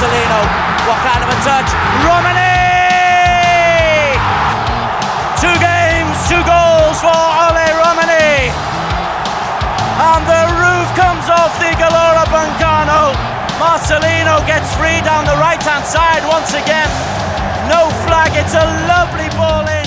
Marcelino. What kind of a touch? Romani! 2 games, 2 goals for Ole Romani. And the roof comes off the Galora Bancano. Marcelino gets free down the right-hand side once again. No flag, it's a lovely ball in.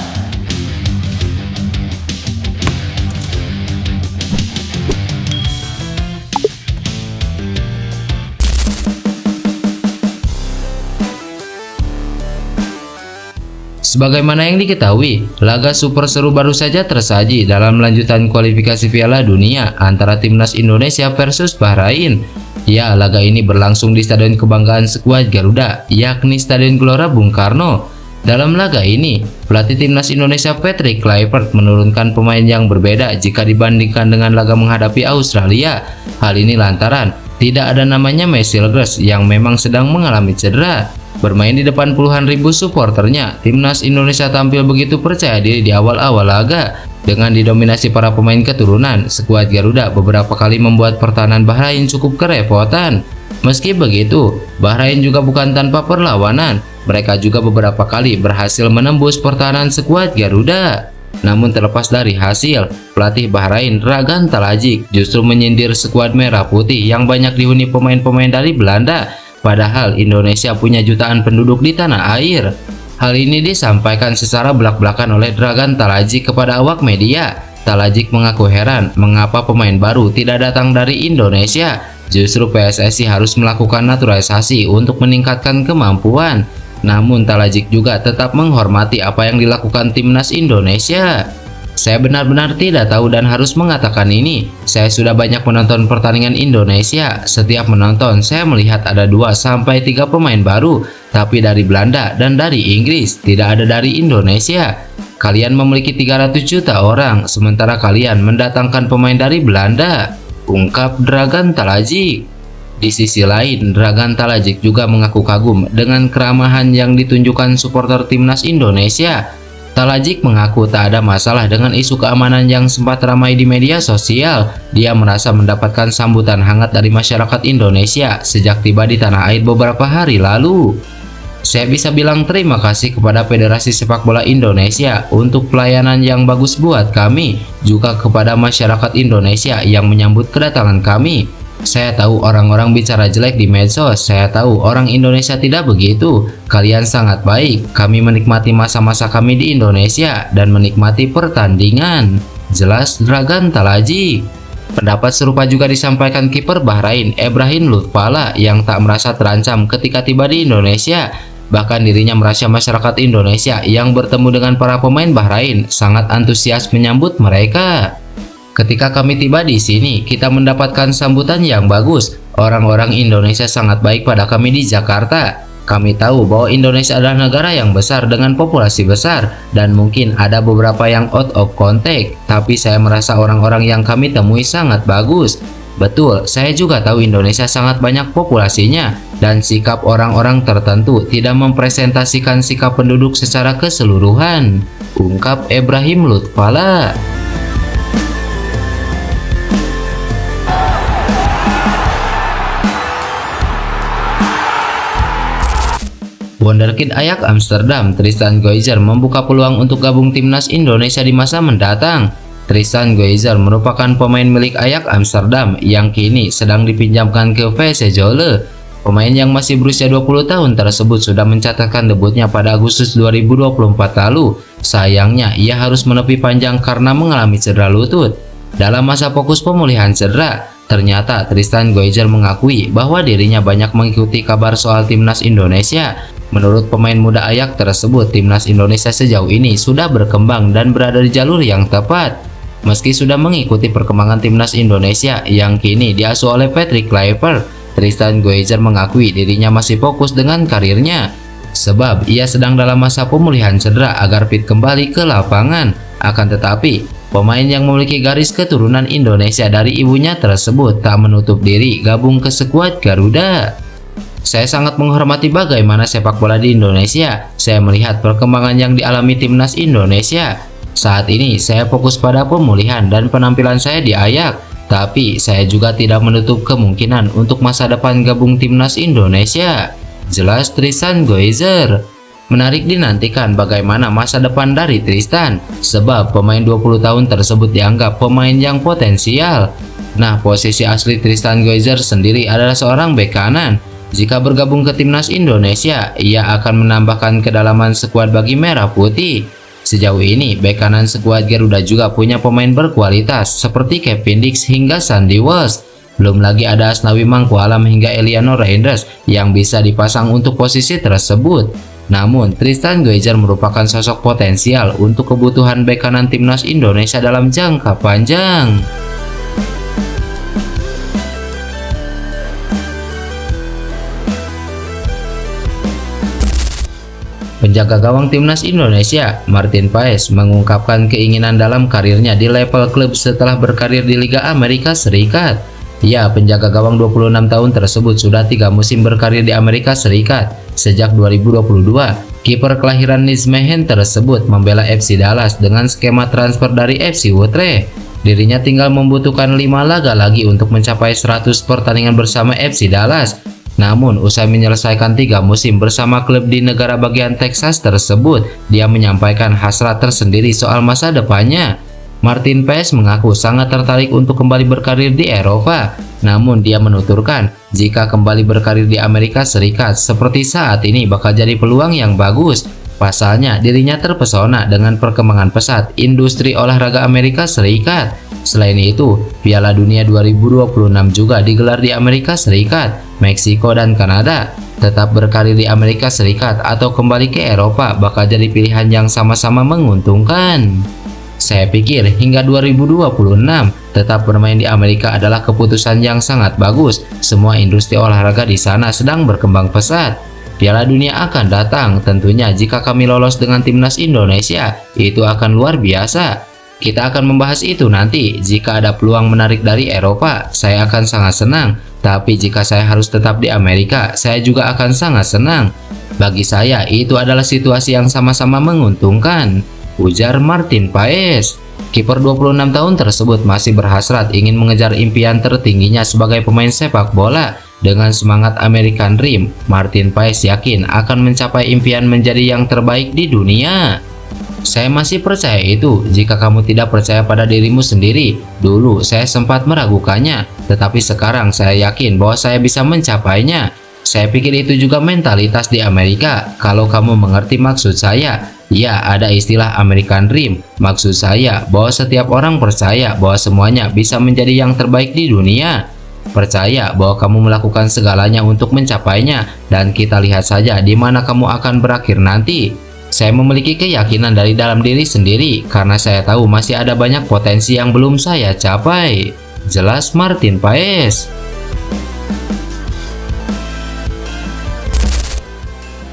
Sebagaimana yang diketahui, laga super seru baru saja tersaji dalam lanjutan kualifikasi Piala Dunia antara Timnas Indonesia versus Bahrain. Ya, laga ini berlangsung di Stadion Kebanggaan skuad Garuda, yakni Stadion Gelora Bung Karno. Dalam laga ini, pelatih Timnas Indonesia Patrick Kluivert menurunkan pemain yang berbeda jika dibandingkan dengan laga menghadapi Australia. Hal ini lantaran tidak ada namanya Messi Legres yang memang sedang mengalami cedera. Bermain di depan puluhan ribu supporternya, Timnas Indonesia tampil begitu percaya diri di awal-awal laga. Dengan didominasi para pemain keturunan, skuad Garuda beberapa kali membuat pertahanan Bahrain cukup kerepotan. Meski begitu, Bahrain juga bukan tanpa perlawanan. Mereka juga beberapa kali berhasil menembus pertahanan skuad Garuda. Namun terlepas dari hasil, pelatih Bahrain Dragan Talajic justru menyindir skuad merah putih yang banyak dihuni pemain-pemain dari Belanda. Padahal Indonesia punya jutaan penduduk di tanah air. Hal ini disampaikan secara belak-belakan oleh Dragan Talajic kepada awak media. Talajic mengaku heran mengapa pemain baru tidak datang dari Indonesia. Justru PSSI harus melakukan naturalisasi untuk meningkatkan kemampuan. Namun Talajic juga tetap menghormati apa yang dilakukan Timnas Indonesia. Saya benar-benar tidak tahu dan harus mengatakan ini. Saya sudah banyak menonton pertandingan Indonesia. Setiap menonton, saya melihat ada 2-3 pemain baru, tapi dari Belanda dan dari Inggris, tidak ada dari Indonesia. Kalian memiliki 300 juta orang, sementara kalian mendatangkan pemain dari Belanda, ungkap Dragan Talajic. Di sisi lain, Dragan Talajic juga mengaku kagum dengan keramahan yang ditunjukkan supporter Timnas Indonesia. Talajic mengaku tak ada masalah dengan isu keamanan yang sempat ramai di media sosial. Dia merasa mendapatkan sambutan hangat dari masyarakat Indonesia sejak tiba di tanah air beberapa hari lalu. Saya bisa bilang terima kasih kepada Federasi Sepak Bola Indonesia untuk pelayanan yang bagus buat kami, juga kepada masyarakat Indonesia yang menyambut kedatangan kami. Saya tahu orang-orang bicara jelek di medsos, saya tahu orang Indonesia tidak begitu. Kalian sangat baik, kami menikmati masa-masa kami di Indonesia dan menikmati pertandingan, jelas Dragan Talajic. Pendapat serupa juga disampaikan kiper Bahrain Ebrahim Lutfala yang tak merasa terancam ketika tiba di Indonesia. Bahkan dirinya merasa masyarakat Indonesia yang bertemu dengan para pemain Bahrain sangat antusias menyambut mereka. Ketika kami tiba di sini, kita mendapatkan sambutan yang bagus. Orang-orang Indonesia sangat baik pada kami di Jakarta. Kami tahu bahwa Indonesia adalah negara yang besar dengan populasi besar, dan mungkin ada beberapa yang out of contact, tapi saya merasa orang-orang yang kami temui sangat bagus. Betul, saya juga tahu Indonesia sangat banyak populasinya, dan sikap orang-orang tertentu tidak mempresentasikan sikap penduduk secara keseluruhan, ungkap Ebrahim Lutfala. Wonderkid Ajax Amsterdam Tristan Goizer membuka peluang untuk gabung Timnas Indonesia di masa mendatang. Tristan Goizer merupakan pemain milik Ajax Amsterdam yang kini sedang dipinjamkan ke VS Zwolle. Pemain yang masih berusia 20 tahun tersebut sudah mencatatkan debutnya pada Agustus 2024 lalu. Sayangnya ia harus menepi panjang karena mengalami cedera lutut. Dalam masa fokus pemulihan cedera, ternyata Tristan Goizer mengakui bahwa dirinya banyak mengikuti kabar soal Timnas Indonesia. Menurut pemain muda Ajax tersebut, Timnas Indonesia sejauh ini sudah berkembang dan berada di jalur yang tepat. Meski sudah mengikuti perkembangan Timnas Indonesia yang kini diasuh oleh Patrick Kluivert, Tristan Goizer mengakui dirinya masih fokus dengan karirnya. Sebab ia sedang dalam masa pemulihan cedera agar fit kembali ke lapangan. Akan tetapi, pemain yang memiliki garis keturunan Indonesia dari ibunya tersebut tak menutup diri gabung ke skuad Garuda. Saya sangat menghormati bagaimana sepak bola di Indonesia. Saya melihat perkembangan yang dialami Timnas Indonesia. Saat ini saya fokus pada pemulihan dan penampilan saya di Ajax. Tapi saya juga tidak menutup kemungkinan untuk masa depan gabung Timnas Indonesia. jelas Tristan Goizer. Menarik dinantikan bagaimana masa depan dari Tristan, sebab pemain 20 tahun tersebut dianggap pemain yang potensial. Nah, posisi asli Tristan Goizer sendiri adalah seorang bek kanan. Jika bergabung ke timnas Indonesia, ia akan menambahkan kedalaman skuad bagi Merah Putih. Sejauh ini, bek kanan skuad Garuda juga punya pemain berkualitas seperti Kevin Dix hingga Sandy Walsh. Belum lagi ada Asnawi Mangkualam hingga Eliano Reinders yang bisa dipasang untuk posisi tersebut. Namun, Tristan Goizer merupakan sosok potensial untuk kebutuhan bek kanan timnas Indonesia dalam jangka panjang. Penjaga gawang timnas Indonesia, Martin Paes, mengungkapkan keinginan dalam karirnya di level klub setelah berkarir di Liga Amerika Serikat. Ya, penjaga gawang 26 tahun tersebut sudah 3 musim berkarir di Amerika Serikat. Sejak 2022, kiper kelahiran Nijmegen tersebut membela FC Dallas dengan skema transfer dari FC Utrecht. Dirinya tinggal membutuhkan 5 laga lagi untuk mencapai 100 pertandingan bersama FC Dallas. Namun, usai menyelesaikan 3 musim bersama klub di negara bagian Texas tersebut, dia menyampaikan hasrat tersendiri soal masa depannya. Martin Paes mengaku sangat tertarik untuk kembali berkarir di Eropa. Namun, dia menuturkan, jika kembali berkarir di Amerika Serikat seperti saat ini bakal jadi peluang yang bagus. Pasalnya, dirinya terpesona dengan perkembangan pesat industri olahraga Amerika Serikat. Selain itu, Piala Dunia 2026 juga digelar di Amerika Serikat, Meksiko, dan Kanada. Tetap berkarir di Amerika Serikat atau kembali ke Eropa bakal jadi pilihan yang sama-sama menguntungkan. Saya pikir hingga 2026 tetap bermain di Amerika adalah keputusan yang sangat bagus. Semua industri olahraga di sana sedang berkembang pesat. Piala Dunia akan datang, tentunya jika kami lolos dengan timnas Indonesia, itu akan luar biasa. Kita akan membahas itu nanti. Jika ada peluang menarik dari Eropa, saya akan sangat senang. Tapi jika saya harus tetap di Amerika, saya juga akan sangat senang. Bagi saya, itu adalah situasi yang sama-sama menguntungkan, ujar Martin Paes. Kiper 26 tahun tersebut masih berhasrat ingin mengejar impian tertingginya sebagai pemain sepak bola. Dengan semangat American Dream, Martin Paes yakin akan mencapai impian menjadi yang terbaik di dunia. Saya masih percaya itu. Jika kamu tidak percaya pada dirimu sendiri, dulu saya sempat meragukannya, tetapi sekarang saya yakin bahwa saya bisa mencapainya. Saya pikir itu juga mentalitas di Amerika. Kalau kamu mengerti maksud saya, ya, ada istilah American Dream. Maksud saya bahwa setiap orang percaya bahwa semuanya bisa menjadi yang terbaik di dunia. Percaya bahwa kamu melakukan segalanya untuk mencapainya, dan kita lihat saja di mana kamu akan berakhir nanti. Saya memiliki keyakinan dari dalam diri sendiri karena saya tahu masih ada banyak potensi yang belum saya capai, jelas Martin Paes.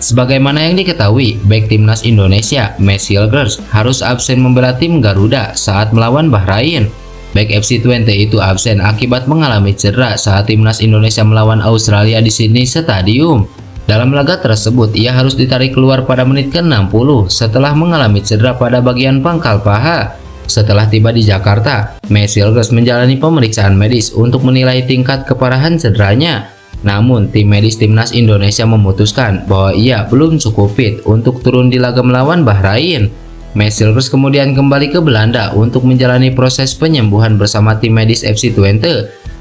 Sebagaimana yang diketahui, bek timnas Indonesia, Matt Hilgers, harus absen membela tim Garuda saat melawan Bahrain. Bek FC20 itu absen akibat mengalami cedera saat timnas Indonesia melawan Australia di Sydney Stadium. Dalam laga tersebut, ia harus ditarik keluar pada menit ke-60 setelah mengalami cedera pada bagian pangkal paha. Setelah tiba di Jakarta, Matt Hilgers menjalani pemeriksaan medis untuk menilai tingkat keparahan cederanya. Namun, tim medis timnas Indonesia memutuskan bahwa ia belum cukup fit untuk turun di laga melawan Bahrain. Matt Hilgers kemudian kembali ke Belanda untuk menjalani proses penyembuhan bersama tim medis FC20.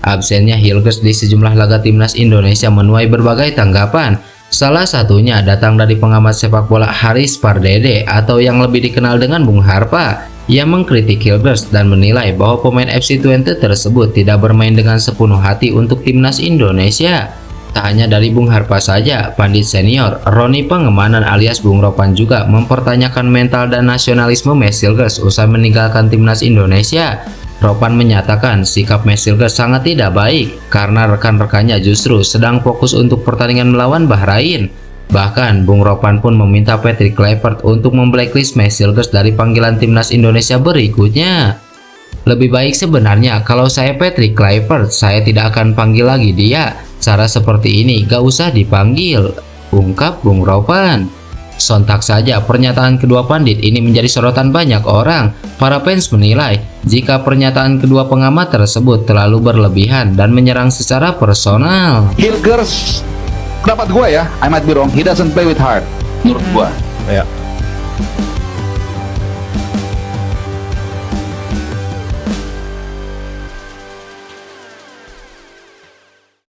Absennya Hilgers di sejumlah laga timnas Indonesia menuai berbagai tanggapan. Salah satunya datang dari pengamat sepak bola Haris Pardede atau yang lebih dikenal dengan Bung Harpa. Ia mengkritik Hilgers dan menilai bahwa pemain FC20 tersebut tidak bermain dengan sepenuh hati untuk timnas Indonesia. Tak hanya dari Bung Harpa saja, pandit senior Roni Pangemanan alias Bung Ropan juga mempertanyakan mental dan nasionalisme Matt Hilgers usai meninggalkan timnas Indonesia. Ropan menyatakan sikap Matt Hilgers sangat tidak baik karena rekan-rekannya justru sedang fokus untuk pertandingan melawan Bahrain. Bahkan Bung Ropan pun meminta Patrick Kluivert untuk memblacklist Matt Hilgers dari panggilan timnas Indonesia berikutnya. Lebih baik sebenarnya kalau saya Patrick Kluivert, saya tidak akan panggil lagi dia. Cara seperti ini gak usah dipanggil, ungkap Bung Ropan. Sontak saja pernyataan kedua pandit ini menjadi sorotan banyak orang. Para fans menilai jika pernyataan kedua pengamat tersebut terlalu berlebihan dan menyerang secara personal. Hilgers pendapat gue ya, I might be wrong, he doesn't play with heart menurut gue. Ya.